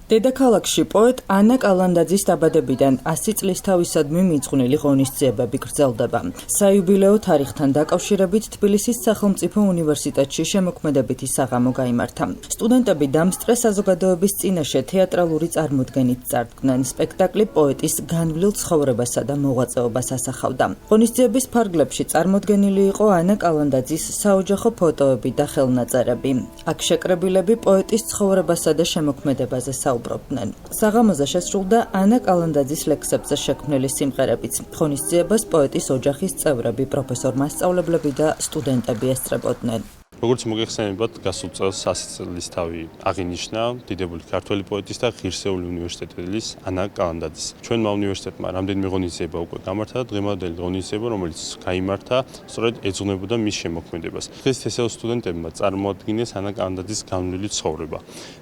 დედაქალაქში პოეტ ანა კალანდაძის დაბადებიდან 100 წლის თავისადმი მიძღვნილი ღონისძიებები გრძელდება. საიუბილეო თარიღთან დაკავშირებით თბილისის სახელმწიფო უნივერსიტეტში შემოქმედებითი საღამო გაიმართა. სტუდენტები დამსწრე საზოგადოების წინაშე თეატრალური წარმოდგენით წარდგნენ. სპექტაკლი პოეტის განვლილ ცხოვრებასა და მოღვაწეობას ასახავდა. ღონისძიების ფარგლებში წარმოდგენილი იყო ანა კალანდაძის საოჯახო ფოტოები და ხელნაწერები. აქ შეკრებილები პოეტის ცხოვრებასა და შემოქმედებაზე საუბრობდნენ. საღამოზე შესრულდა ანა კალანდაძის ლექსებზე შექმნილი სიმღერებიც. ღონისძიებას პოეტის ოჯახის წევრები, პროფესორ-მასწავლებლები და სტუდენტები ესწრებოდნენ. როგორც მოგეხსენებათ, გასულ წელს 100 წლის თავი აღინიშნა დიდებული ქართველი პოეტის და ღირსეული უნივერსიტეტელის ანა კალანდაძის. ჩვენმა უნივერსიტეტმა რამდენიმე ღონისძიება უკვე გამართა და დღევანდელი ღონისძიება, რომელიც გაიმართა, სწორედ ეძღვნებოდა მის შემოქმედებას. დღეს თესაუს სტუდენტებმა წარმოადგინეს ანა კალანდაძის განვლილი ცხოვრება.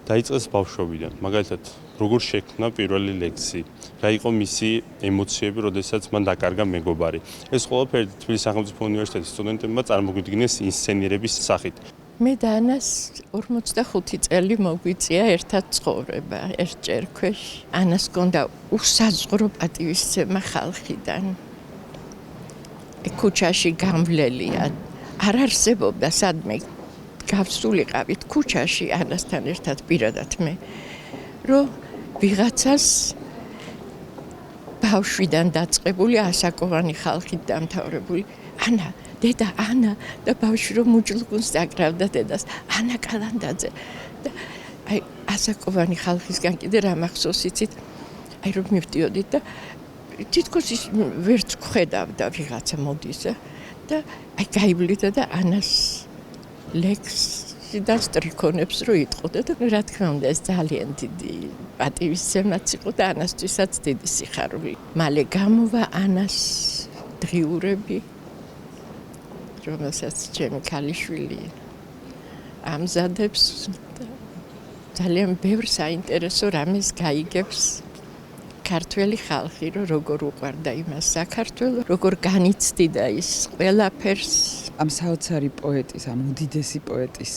დაიწყეს ბავშვობიდან, მაგალითად, როგორ შექმნა პირველი ლექსი, რა იყო მისი ემოციები, როდესაც მან დაკარგა მეგობარი. ეს ყველაფერი თბილისის სახელმწიფო უნივერსიტეტის სტუდენტებმა წარმოგვიდგინეს ინსცენირების სახით. მე და ანას 45 წელი მოგვიწია ერთად ცხოვრება, ერთ ჭერქვეშ. ანას ჰქონდა უსაზღვრო პატივისცემა ხალხიდან. ქუჩაში გამვლელია, არ არსებობდა სადმე გავსულიყავით ქუჩაში ანასთან ერთად პირადად მე, რომ ვიღაცას ბავშვიდან დაწყებული ასაკოვანი ხალხით დამთავრებული ანა, დედა ანა და ბავშვი რომ მუჯლგუნს დაკრავდა დედას ანა კალანდაძე და აი ასაკოვანი ხალხისგან კიდე რა მახსოვს იცით აი რომ მივდიოდით და თითქოს ის ვერც ხედავდა ვიღაცა მოდის და აი გაივლიდა და ანას ლექსი და სტრიქონებს რო იტყოდა და რა თქმა უნდა ეს ძალიან დიდი პატივისცემაც იყო და ანასთვისაც დიდი სიხარული. მალე გამოვა ანას დღიურები, რომელსაც ჩემი ქალიშვილი ამზადებს და ძალიან ბევრ საინტერესო რამეს გაიგებს ქართველი ხალხი, რომ როგორ უყვარდა იმას საქართველოს, როგორ განიცდიდა ის ყველაფერს. ამ საოცარი პოეტის, ამ უდიდესი პოეტის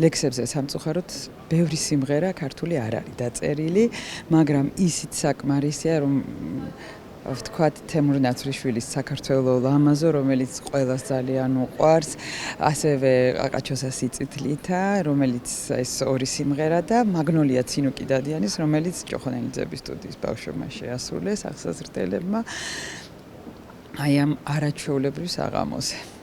ლექსებზე სამწუხაროდ ბევრი სიმღერა ქართული არ არის დაწერილი, მაგრამ ისიც საკმარისია, რომ ვთქვათ თემურ ნაცრიშვილის საქართველო ლამაზო, რომელიც ყველას ძალიან უყვარს, ასევე ყაყაჩოსა სიწითლითა, რომელიც ეს ორი სიმღერა და მაგნოლია ცინუკი დადიანის, რომელიც ჭოხონელიძების სტუდიის ბავშვებმა შეასრულეს ახსაზრდელებმა აი ამ არაჩვეულებრივ საღამოზე.